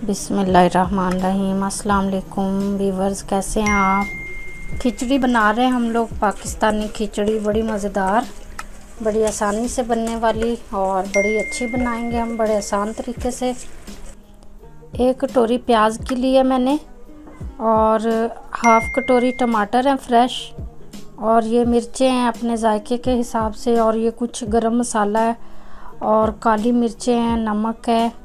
बिस्मिल्लाहिर्रहमानिर्रहीम। अस्सलाम वालेकुम व्यूअर्स, कैसे हैं आप। खिचड़ी बना रहे हैं हम लोग, पाकिस्तानी खिचड़ी, बड़ी मज़ेदार, बड़ी आसानी से बनने वाली और बड़ी अच्छी बनाएंगे हम बड़े आसान तरीके से। 1 कटोरी प्याज की ली है मैंने और हाफ़ कटोरी टमाटर हैं फ्रेश, और ये मिर्चें हैं अपने जायके के हिसाब से, और ये कुछ गरम मसाला है और काली मिर्चें हैं, नमक है,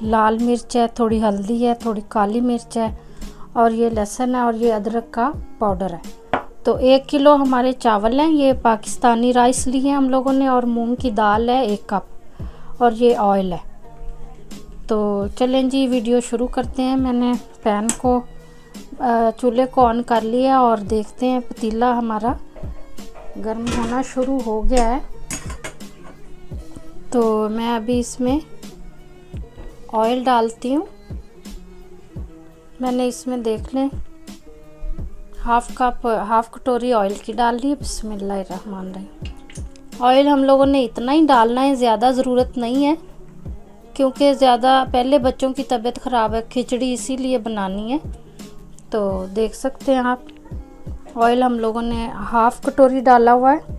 लाल मिर्च है, थोड़ी हल्दी है, थोड़ी काली मिर्च है, और ये लहसुन है और ये अदरक का पाउडर है। तो 1 किलो हमारे चावल हैं, ये पाकिस्तानी राइस लिए हैं हम लोगों ने, और मूंग की दाल है 1 कप, और ये ऑयल है। तो चलें जी वीडियो शुरू करते हैं। मैंने पैन को चूल्हे को ऑन कर लिया और देखते हैं पतीला हमारा गर्म होना शुरू हो गया है। तो मैं अभी इसमें ऑयल डालती हूँ। मैंने इसमें देख लें हाफ कटोरी ऑयल की डाल ली है। बिस्मिल्लाहिर्रहमानिर्रहीम। ऑयल हम लोगों ने इतना ही डालना है, ज़्यादा ज़रूरत नहीं है, क्योंकि ज़्यादा पहले बच्चों की तबीयत ख़राब है, खिचड़ी इसीलिए बनानी है। तो देख सकते हैं आप, ऑयल हम लोगों ने हाफ कटोरी डाला हुआ है।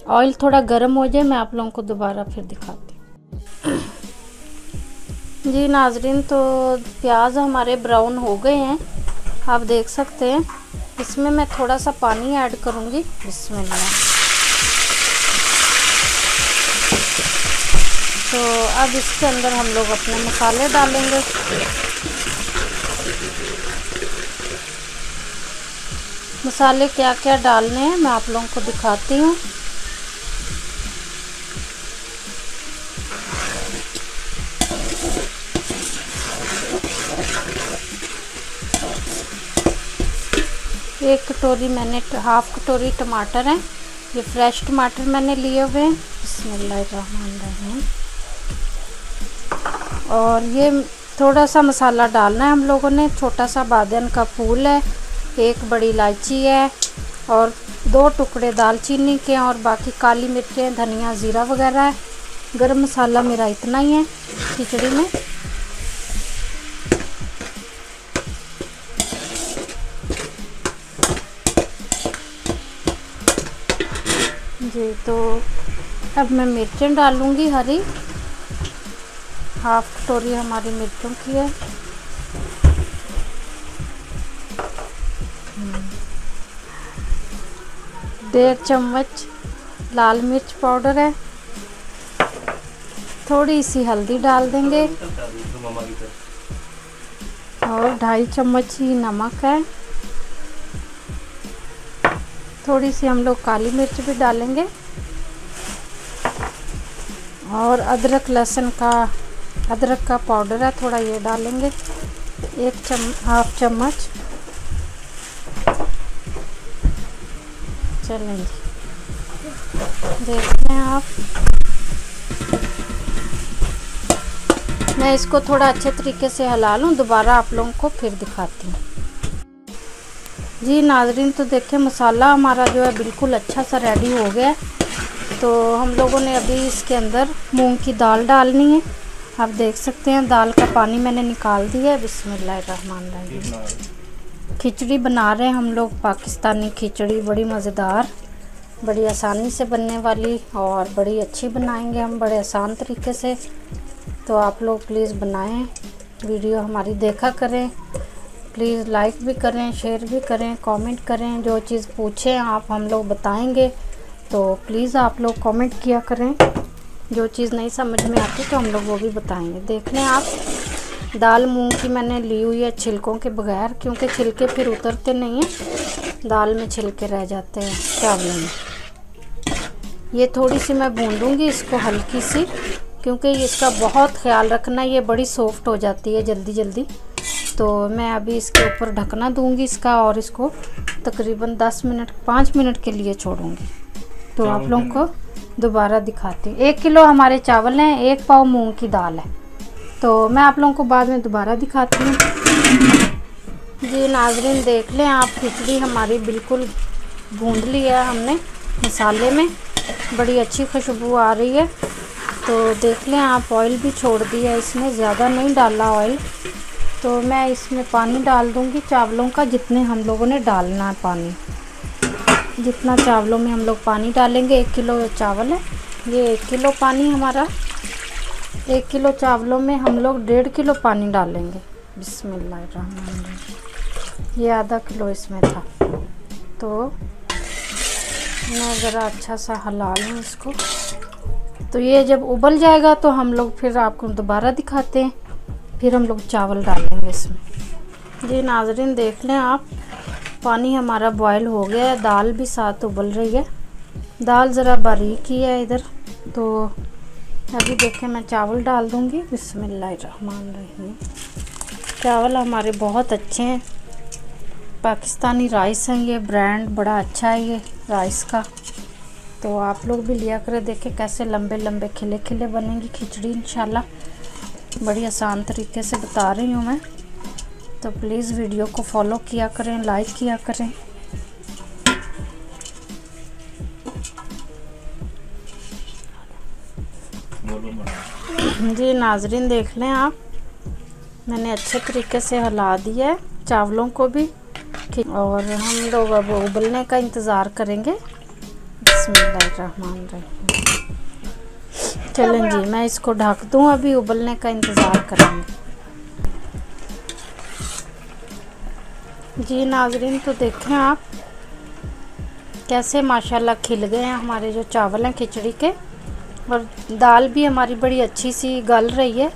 ऑयल थोड़ा गर्म हो जाए, मैं आप लोगों को दोबारा फिर दिखाती हूँ। जी नाजरीन, तो प्याज हमारे ब्राउन हो गए हैं, आप देख सकते हैं। इसमें मैं थोड़ा सा पानी ऐड करूँगी। बिस्मिल्लाह। तो अब इसके अंदर हम लोग अपने मसाले डालेंगे। मसाले क्या क्या डालने हैं मैं आप लोगों को दिखाती हूँ। एक कटोरी मैंने हाफ कटोरी टमाटर हैं, ये फ्रेश टमाटर मैंने लिए हुए हैं। बिस्मिल्लाहिर्रहमानिर्रहीम। और ये थोड़ा सा मसाला डालना है हम लोगों ने। छोटा सा बादियान का फूल है, 1 बड़ी इलायची है, और 2 टुकड़े दालचीनी के, और बाकी काली मिर्चें, धनिया, ज़ीरा वगैरह है। गरम मसाला मेरा इतना ही है खिचड़ी में। जी तो अब मैं मिर्चें डालूंगी हरी, हाफ कटोरी हमारी मिर्चों की है। डेढ़ चम्मच लाल मिर्च पाउडर है, थोड़ी सी हल्दी डाल देंगे, और 2.5 चम्मच ही नमक है। थोड़ी सी हम लोग काली मिर्च भी डालेंगे, और अदरक का पाउडर है थोड़ा, ये डालेंगे 1.5 चम्मच। चलें जी, देखते हैं आप। मैं इसको थोड़ा अच्छे तरीके से हिला लूँ, दोबारा आप लोगों को फिर दिखाती हूँ। जी नाजरीन, तो देखें मसाला हमारा जो है बिल्कुल अच्छा सा रेडी हो गया है। तो हम लोगों ने अभी इसके अंदर मूंग की दाल डालनी है। आप देख सकते हैं दाल का पानी मैंने निकाल दिया है। बिस्मिल्लाहिर्रहमानिर्रहीम। खिचड़ी बना रहे हैं हम लोग, पाकिस्तानी खिचड़ी, बड़ी मज़ेदार, बड़ी आसानी से बनने वाली, और बड़ी अच्छी बनाएंगे हम बड़े आसान तरीके से। तो आप लोग प्लीज़ बनाएं, वीडियो हमारी देखा करें, प्लीज़ लाइक भी करें, शेयर भी करें, कमेंट करें। जो चीज़ पूछें आप हम लोग बताएंगे, तो प्लीज़ आप लोग कमेंट किया करें। जो चीज़ नहीं समझ में आती तो हम लोग वो भी बताएंगे। देख लें आप, दाल मूंग की मैंने ली हुई है छिलकों के बगैर, क्योंकि छिलके फिर उतरते नहीं हैं, दाल में छिलके रह जाते हैं चावलों में। ये थोड़ी सी मैं भूनूंगी इसको हल्की सी, क्योंकि इसका बहुत ख्याल रखना, ये बड़ी सॉफ्ट हो जाती है जल्दी जल्दी। तो मैं अभी इसके ऊपर ढकना दूंगी इसका, और इसको तकरीबन 5 मिनट के लिए छोड़ूंगी। तो आप लोगों को दोबारा दिखाती हूँ। 1 किलो हमारे चावल हैं, 1 पाव मूंग की दाल है। तो मैं आप लोगों को बाद में दोबारा दिखाती हूँ। जी नाजरीन, देख लें आप, खिचड़ी हमारी बिल्कुल भून ली है हमने मसाले में, बड़ी अच्छी खुशबू आ रही है। तो देख लें आप, ऑयल भी छोड़ दिया इसमें, ज़्यादा नहीं डाला ऑयल। तो मैं इसमें पानी डाल दूंगी चावलों का, जितने हम लोगों ने डालना है पानी। जितना चावलों में हम लोग पानी डालेंगे, 1 किलो चावल है ये, 1 किलो पानी हमारा, 1 किलो चावलों में हम लोग 1.5 किलो पानी डालेंगे। बिस्मिल्लाहिर्रहमानिर्रहीम। ये आधा किलो इसमें था। तो मैं ज़रा अच्छा सा हिला लूँ इसको। तो ये जब उबल जाएगा तो हम लोग फिर आपको दोबारा दिखाते हैं, फिर हम लोग चावल डालेंगे इसमें। जी नाज़रीन देख लें आप, पानी हमारा बॉयल हो गया है, दाल भी साथ उबल रही है। दाल ज़रा बारीक ही है इधर। तो अभी देखें मैं चावल डाल दूँगी। बिस्मिल्लाहिर्रहमानिर्रहीम। चावल हमारे बहुत अच्छे हैं, पाकिस्तानी राइस हैं, ये ब्रांड बड़ा अच्छा है ये राइस का। तो आप लोग भी लिया करें, देखें कैसे लंबे लंबे खिले खिले बनेंगी खिचड़ी इंशाल्लाह। बड़ी आसान तरीके से बता रही हूँ मैं। तो प्लीज़ वीडियो को फॉलो किया करें, लाइक किया करें। जी नाजरीन देख लें आप, मैंने अच्छे तरीके से हिला दिया है चावलों को भी। और हम लोग अब उबलने का इंतज़ार करेंगे। बिस्मिल्लाहिर्रहमानिर्रहीम। चलें जी, मैं इसको ढक दूँ, अभी उबलने का इंतज़ार करेंगे। जी नाजरीन तो देखें आप कैसे माशाल्लाह खिल गए हैं हमारे जो चावल हैं खिचड़ी के। और दाल भी हमारी बड़ी अच्छी सी गल रही है,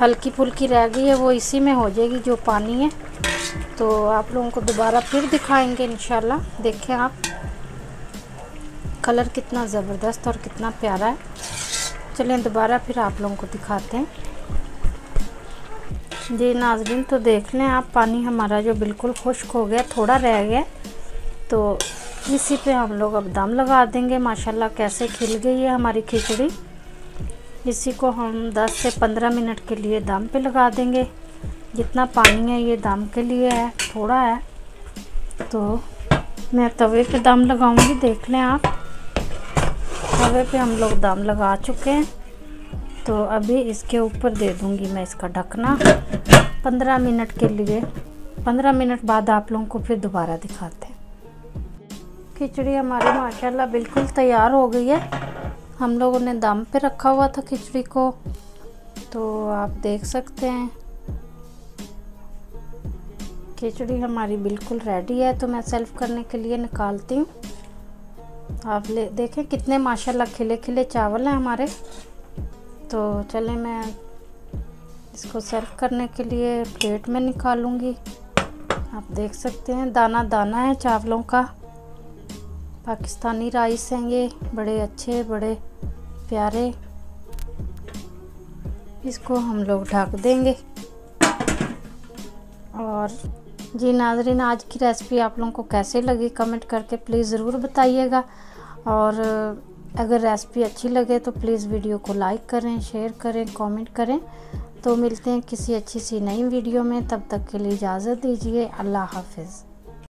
हल्की फुल्की रह गई है, वो इसी में हो जाएगी जो पानी है। तो आप लोगों को दोबारा फिर दिखाएंगे इंशाल्लाह। देखें आप कलर कितना ज़बरदस्त और कितना प्यारा है। चलें दोबारा फिर आप लोगों को दिखाते हैं। जी नाज़रीन तो देख लें आप, पानी हमारा जो बिल्कुल खुश्क हो गया, थोड़ा रह गया। तो इसी पे हम लोग अब दम लगा देंगे। माशाल्लाह कैसे खिल गई है हमारी खिचड़ी। इसी को हम 10 से 15 मिनट के लिए दम पे लगा देंगे। जितना पानी है ये दम के लिए है, थोड़ा है। तो मैं तवे पे दम लगाऊंगी। देख लें आप, तवे पे हम लोग दम लगा चुके हैं। तो अभी इसके ऊपर दे दूंगी मैं इसका ढकना 15 मिनट के लिए। 15 मिनट बाद आप लोगों को फिर दोबारा दिखाते हैं। खिचड़ी हमारी माशाल्लाह बिल्कुल तैयार हो गई है। हम लोगों ने दम पे रखा हुआ था खिचड़ी को, तो आप देख सकते हैं खिचड़ी हमारी बिल्कुल रेडी है। तो मैं सर्व करने के लिए निकालती हूँ। आप देखें कितने माशाल्लाह खिले खिले चावल हैं हमारे। तो चलें मैं इसको सर्व करने के लिए प्लेट में निकालूंगी। आप देख सकते हैं दाना दाना है चावलों का। पाकिस्तानी राइस हैं ये, बड़े अच्छे बड़े प्यारे। इसको हम लोग ढक देंगे। और जी नाज़रीन आज की रेसिपी आप लोगों को कैसे लगी कमेंट करके प्लीज़ ज़रूर बताइएगा। और अगर रेसिपी अच्छी लगे तो प्लीज़ वीडियो को लाइक करें, शेयर करें, कमेंट करें। तो मिलते हैं किसी अच्छी सी नई वीडियो में, तब तक के लिए इजाज़त दीजिए। अल्लाह हाफ़िज़।